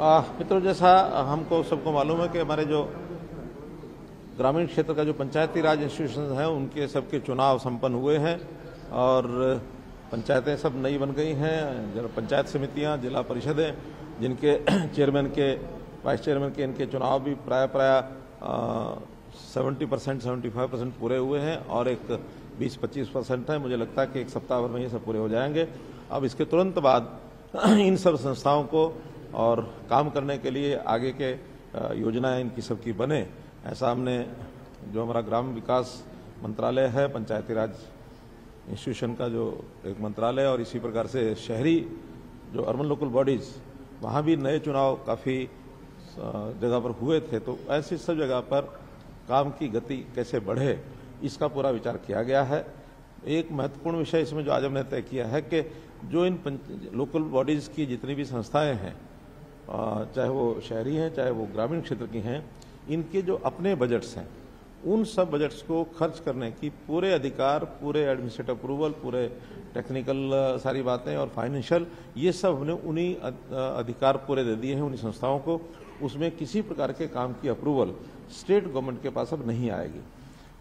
मित्रों, जैसा हमको सबको मालूम है कि हमारे जो ग्रामीण क्षेत्र का जो पंचायती राज इंस्टीट्यूशन हैं उनके सबके चुनाव संपन्न हुए हैं और पंचायतें सब नई बन गई हैं। पंचायत समितियां, जिला परिषदें, जिनके चेयरमैन के, वाइस चेयरमैन के, इनके चुनाव भी प्राय 70%, 75% पूरे हुए हैं और एक 20-25% है। मुझे लगता है कि एक सप्ताह भर में ये सब पूरे हो जाएंगे। अब इसके तुरंत बाद इन सब संस्थाओं को और काम करने के लिए आगे के योजनाएं इनकी सबकी बने, ऐसा हमने जो हमारा ग्राम विकास मंत्रालय है, पंचायती राज इंस्टीट्यूशन का जो एक मंत्रालय, और इसी प्रकार से शहरी जो अर्बन लोकल बॉडीज, वहाँ भी नए चुनाव काफ़ी जगह पर हुए थे। तो ऐसी सब जगह पर काम की गति कैसे बढ़े, इसका पूरा विचार किया गया है। एक महत्वपूर्ण विषय इसमें जो आज हमने तय किया है कि जो इन लोकल बॉडीज की जितनी भी संस्थाएं हैं, चाहे वो शहरी हैं चाहे वो ग्रामीण क्षेत्र की हैं, इनके जो अपने बजट्स हैं, उन सब बजट्स को खर्च करने की पूरे अधिकार, पूरे एडमिनिस्ट्रेटिव अप्रूवल, पूरे टेक्निकल सारी बातें और फाइनेंशियल, ये सब हमने उन्हीं अधिकार पूरे दे दिए हैं उन्हीं संस्थाओं को। उसमें किसी प्रकार के काम की अप्रूवल स्टेट गवर्नमेंट के पास अब नहीं आएगी।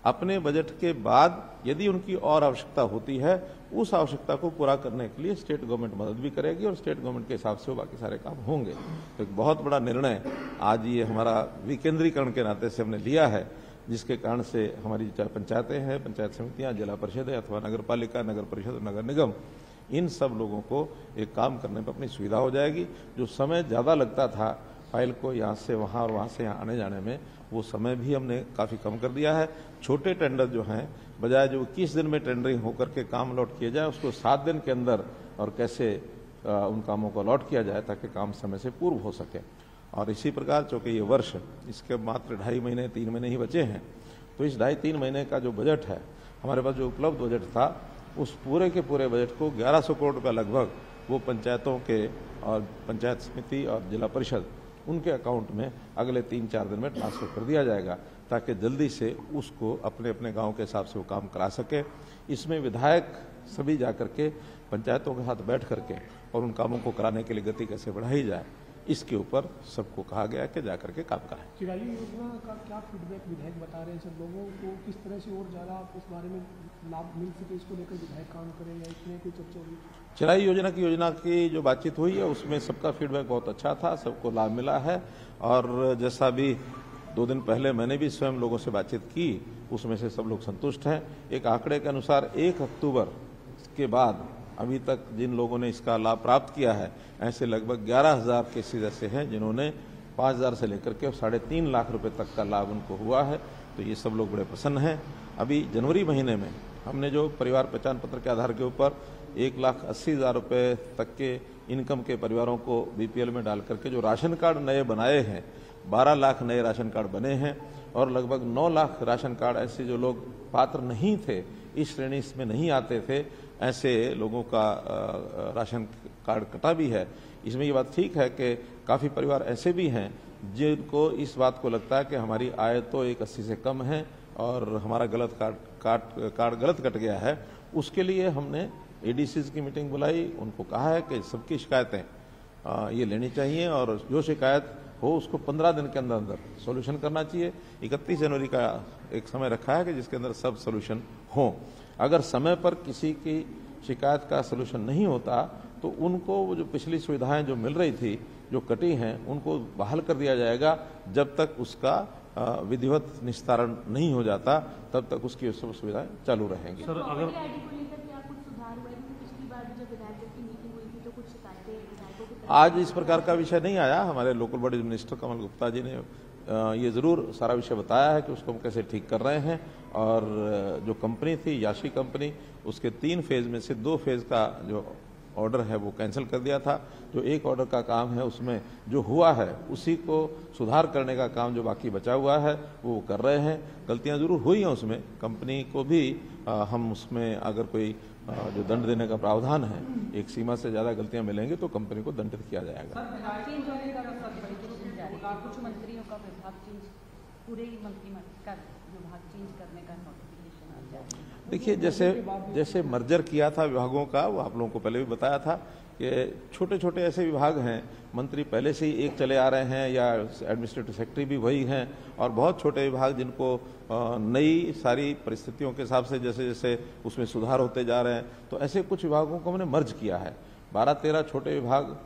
अपने बजट के बाद यदि उनकी और आवश्यकता होती है, उस आवश्यकता को पूरा करने के लिए स्टेट गवर्नमेंट मदद भी करेगी और स्टेट गवर्नमेंट के हिसाब से वो बाकी सारे काम होंगे। तो एक बहुत बड़ा निर्णय आज ये हमारा विकेंद्रीकरण के नाते से हमने लिया है, जिसके कारण से हमारी चाहे पंचायतें हैं, पंचायत समितियां, जिला परिषदें अथवा नगर पालिका, नगर परिषद, नगर निगम, इन सब लोगों को एक काम करने पर अपनी सुविधा हो जाएगी। जो समय ज़्यादा लगता था फाइल को यहाँ से वहाँ और वहाँ से यहाँ आने जाने में, वो समय भी हमने काफ़ी कम कर दिया है। छोटे टेंडर जो हैं, बजाय जो 21 दिन में टेंडरिंग होकर के काम अलॉट किया जाए, उसको 7 दिन के अंदर और कैसे उन कामों को अलॉट किया जाए ताकि काम समय से पूर्व हो सके। और इसी प्रकार चूँकि ये वर्ष, इसके मात्र 2.5 महीने 3 महीने ही बचे हैं, तो इस 2.5-3 महीने का जो बजट है हमारे पास, जो उपलब्ध बजट था, उस पूरे के पूरे बजट को 1100 करोड़ रुपया लगभग वो पंचायतों के और पंचायत समिति और जिला परिषद, उनके अकाउंट में अगले 3-4 दिन में ट्रांसफर कर दिया जाएगा ताकि जल्दी से उसको अपने अपने गांव के हिसाब से वो काम करा सके। इसमें विधायक सभी जाकर के पंचायतों के साथ बैठ करके और उन कामों को कराने के लिए गति कैसे बढ़ाई जाए, इसके ऊपर सबको कहा गया कि जाकर के काम कराएं। चिरायु योजना का क्या फीडबैक विधायक बता रहे हैं सर? लोगों को किस तरह से और ज़्यादा उस बारे में लाभ मिल सके, इसको लेकर विधायक काम करें या इसमें कोई चर्चा हुई? चिरायु योजना की जो बातचीत हुई है उसमें सबका फीडबैक बहुत अच्छा था, सबको लाभ मिला है। और जैसा भी 2 दिन पहले मैंने भी स्वयं लोगों से बातचीत की, उसमें से सब लोग संतुष्ट हैं। एक आंकड़े के अनुसार 1 अक्टूबर के बाद अभी तक जिन लोगों ने इसका लाभ प्राप्त किया है, ऐसे लगभग 11,000 केसेज ऐसे हैं जिन्होंने 5,000 से लेकर के 3.5 लाख रुपए तक का लाभ उनको हुआ है। तो ये सब लोग बड़े प्रसन्न हैं। अभी जनवरी महीने में हमने जो परिवार पहचान पत्र के आधार के ऊपर 1,80,000 रुपये तक के इनकम के परिवारों को BPL में डाल करके जो राशन कार्ड नए बनाए हैं, 12 लाख नए राशन कार्ड बने हैं और लगभग 9 लाख राशन कार्ड ऐसे जो लोग पात्र नहीं थे, इस श्रेणी में नहीं आते थे, ऐसे लोगों का राशन कार्ड कटा भी है। इसमें ये बात ठीक है कि काफ़ी परिवार ऐसे भी हैं जिनको इस बात को लगता है कि हमारी आय तो 1,80 से कम है और हमारा गलत कार्ड गलत कट गया है। उसके लिए हमने ADCs की मीटिंग बुलाई, उनको कहा है कि सबकी शिकायतें ये लेनी चाहिए और जो शिकायत हो उसको 15 दिन के अंदर अंदर सॉल्यूशन करना चाहिए। 31 जनवरी का एक समय रखा है कि जिसके अंदर सब सॉल्यूशन हो। अगर समय पर किसी की शिकायत का सॉल्यूशन नहीं होता तो उनको वो जो पिछली सुविधाएं जो मिल रही थी, जो कटी हैं, उनको बहाल कर दिया जाएगा। जब तक उसका विधिवत निस्तारण नहीं हो जाता तब तक उसकी सब सुविधाएं चालू रहेंगी। सर, अगर आज इस प्रकार का विषय नहीं आया। हमारे लोकल बॉडीज मिनिस्टर कमल गुप्ता जी ने ये जरूर सारा विषय बताया है कि उसको हम कैसे ठीक कर रहे हैं। और जो कंपनी थी याशी कंपनी, उसके 3 फेज में से 2 फेज का जो ऑर्डर है वो कैंसिल कर दिया था। जो एक ऑर्डर का काम है उसमें जो हुआ है उसी को सुधार करने का काम जो बाकी बचा हुआ है वो कर रहे हैं। गलतियां जरूर हुई हैं उसमें, कंपनी को भी हम उसमें अगर कोई जो दंड देने का प्रावधान है, एक सीमा से ज्यादा गलतियां मिलेंगी तो कंपनी को दंडित किया जाएगा। कुछ मंत्रियों का विभाग चेंज, पूरे मंत्रिमंडल का विभाग चेंज करने का नोटिफिकेशन आ जाए। देखिए, जैसे मर्जर किया था विभागों का, वो आप लोगों को पहले भी बताया था कि छोटे छोटे ऐसे विभाग हैं, मंत्री पहले से ही एक चले आ रहे हैं या एडमिनिस्ट्रेटिव सेक्रेटरी भी वही हैं, और बहुत छोटे विभाग जिनको नई सारी परिस्थितियों के हिसाब से जैसे जैसे उसमें सुधार होते जा रहे हैं, तो ऐसे कुछ विभागों को हमने मर्ज किया है। 12-13 छोटे विभाग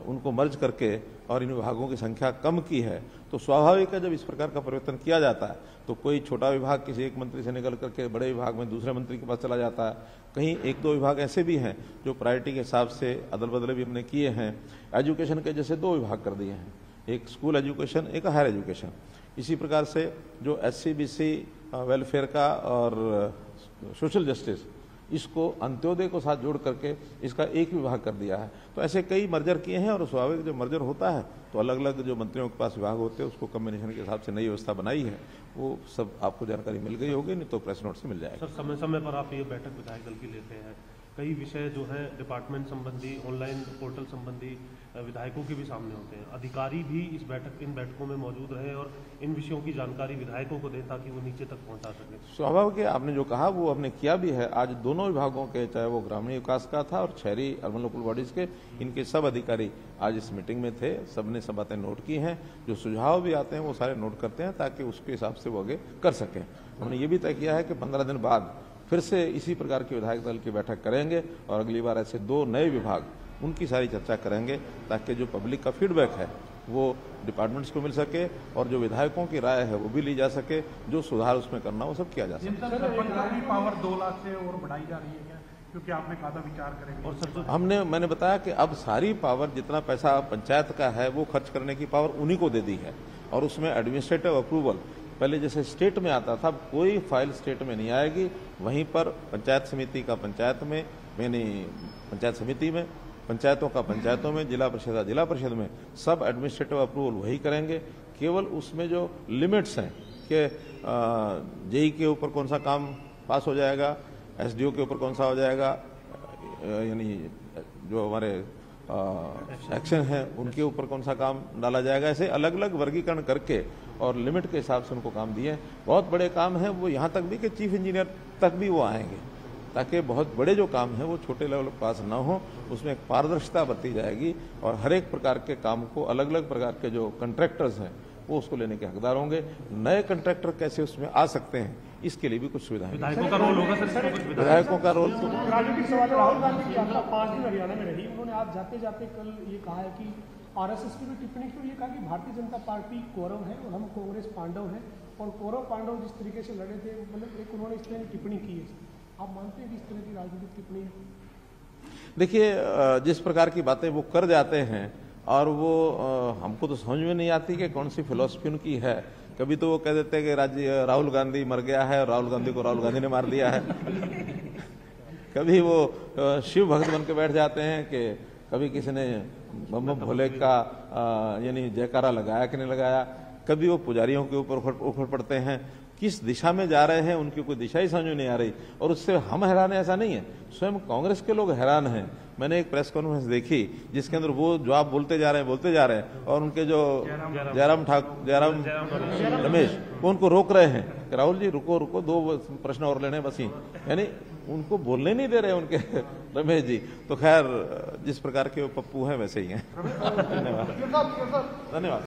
उनको मर्ज करके और इन विभागों की संख्या कम की है। तो स्वाभाविक है जब इस प्रकार का परिवर्तन किया जाता है तो कोई छोटा विभाग किसी एक मंत्री से निकल करके बड़े विभाग में दूसरे मंत्री के पास चला जाता है। कहीं 1-2 विभाग ऐसे भी हैं जो प्रायोरिटी के हिसाब से अदल बदले भी हमने किए हैं। एजुकेशन के जैसे 2 विभाग कर दिए हैं, एक स्कूल एजुकेशन, एक हायर एजुकेशन। इसी प्रकार से जो SC-BC वेलफेयर का और सोशल जस्टिस, इसको अंत्योदय को साथ जोड़ करके इसका एक विभाग कर दिया है। तो ऐसे कई मर्जर किए हैं, और स्वाभाविक जब मर्जर होता है तो अलग अलग जो मंत्रियों के पास विभाग होते हैं उसको कम्बिनेशन के हिसाब से नई व्यवस्था बनाई है। वो सब आपको जानकारी मिल गई होगी, नहीं तो प्रेस नोट से मिल जाएगा। सर, समय समय पर आप ये बैठक विधायक दल की लेते हैं, कई विषय जो है डिपार्टमेंट संबंधी, ऑनलाइन पोर्टल संबंधी विधायकों के भी सामने होते हैं। अधिकारी भी इन बैठकों में मौजूद रहे और इन विषयों की जानकारी विधायकों को दें ताकि वो नीचे तक पहुंचा सके। स्वाभाविक है, आपने जो कहा वो हमने किया भी है। आज दोनों विभागों के, चाहे वो ग्रामीण विकास का था और शहरी अर्बन लोकल बॉडीज के, इनके सब अधिकारी आज इस मीटिंग में थे। सबने सब बातें नोट की हैं, जो सुझाव भी आते हैं वो सारे नोट करते हैं ताकि उसके हिसाब से वो आगे कर सकें। हमने ये भी तय किया है कि 15 दिन बाद फिर से इसी प्रकार की विधायक दल की बैठक करेंगे और अगली बार ऐसे 2 नए विभाग, उनकी सारी चर्चा करेंगे ताकि जो पब्लिक का फीडबैक है वो डिपार्टमेंट्स को मिल सके और जो विधायकों की राय है वो भी ली जा सके, जो सुधार उसमें करना वो सब किया जा सके। पावर 2 लाख से और बढ़ाई जा रही है क्या? क्योंकि आपने कहा था विचार करेंगे। और सर, मैंने बताया कि अब सारी पावर, जितना पैसा पंचायत का है वो खर्च करने की पावर उन्हीं को दे दी है, और उसमें एडमिनिस्ट्रेटिव अप्रूवल पहले जैसे स्टेट में आता था, कोई फाइल स्टेट में नहीं आएगी। वहीं पर पंचायत समिति का पंचायत में, यानी पंचायत समिति में, पंचायतों का पंचायतों में, जिला परिषद का जिला परिषद में, सब एडमिनिस्ट्रेटिव अप्रूवल वही करेंगे। केवल उसमें जो लिमिट्स हैं कि जेई के ऊपर कौन सा काम पास हो जाएगा, SDO के ऊपर कौन सा हो जाएगा, यानी जो हमारे एक्शन है उनके ऊपर कौन सा काम डाला जाएगा, ऐसे अलग अलग वर्गीकरण करके और लिमिट के हिसाब से उनको काम दिए। बहुत बड़े काम हैं वो, यहाँ तक भी कि चीफ इंजीनियर तक भी वो आएंगे, ताकि बहुत बड़े जो काम है वो छोटे लेवल पास ना हो, उसमें एक पारदर्शिता बरती जाएगी और हर एक प्रकार के काम को अलग अलग प्रकार के जो कंट्रैक्टर्स हैं वो उसको लेने के हकदार होंगे। नए कंट्रैक्टर कैसे उसमें आ सकते हैं, इसके लिए भी कुछ सुविधाएं। विधायकों का रोल होगा सर? विधायकों का रोल तो राजनीतिक सवाल। राहुल गांधी की यात्रा 5 दिन हरियाणा में रही, उन्होंने आज जाते जाते कल ये कहा है कि RSS की भी टिप्पणी की, ये कहा कि भारतीय जनता पार्टी कौरव है और हम कांग्रेस पांडव हैं, और कौरव पांडव जिस तरीके से लड़े थे, मतलब एक उन्होंने इस तरह की टिप्पणी की है। आप मानते हैं कि इस तरह की राजनीतिक टिप्पणी? देखिए, जिस प्रकार की बातें वो कर जाते हैं और वो हमको तो समझ में नहीं आती कि कौन सी फिलॉसफी उनकी है। कभी तो वो कह देते हैं कि राहुल गांधी मर गया है और राहुल गांधी को राहुल गांधी ने मार दिया है। कभी वो शिव भक्त बन के बैठ जाते हैं कि कभी किसी ने बम बम भोले का यानी जयकारा लगाया कि नहीं लगाया। कभी वो पुजारियों के ऊपर उखड़ पड़ते हैं। किस दिशा में जा रहे हैं उनकी कोई दिशा ही समझ में नहीं आ रही, और उससे हम हैरान है ऐसा नहीं है, स्वयं कांग्रेस के लोग हैरान हैं। मैंने एक प्रेस कॉन्फ्रेंस देखी जिसके अंदर वो जो आप बोलते जा रहे हैं और उनके जो जयराम रमेश वो उनको रोक रहे हैं कि राहुल जी रुको 2 प्रश्न और लेने बस ही, यानी उनको बोलने नहीं दे रहे उनके रमेश जी। तो खैर जिस प्रकार के वो पप्पू हैं वैसे ही हैं। धन्यवाद।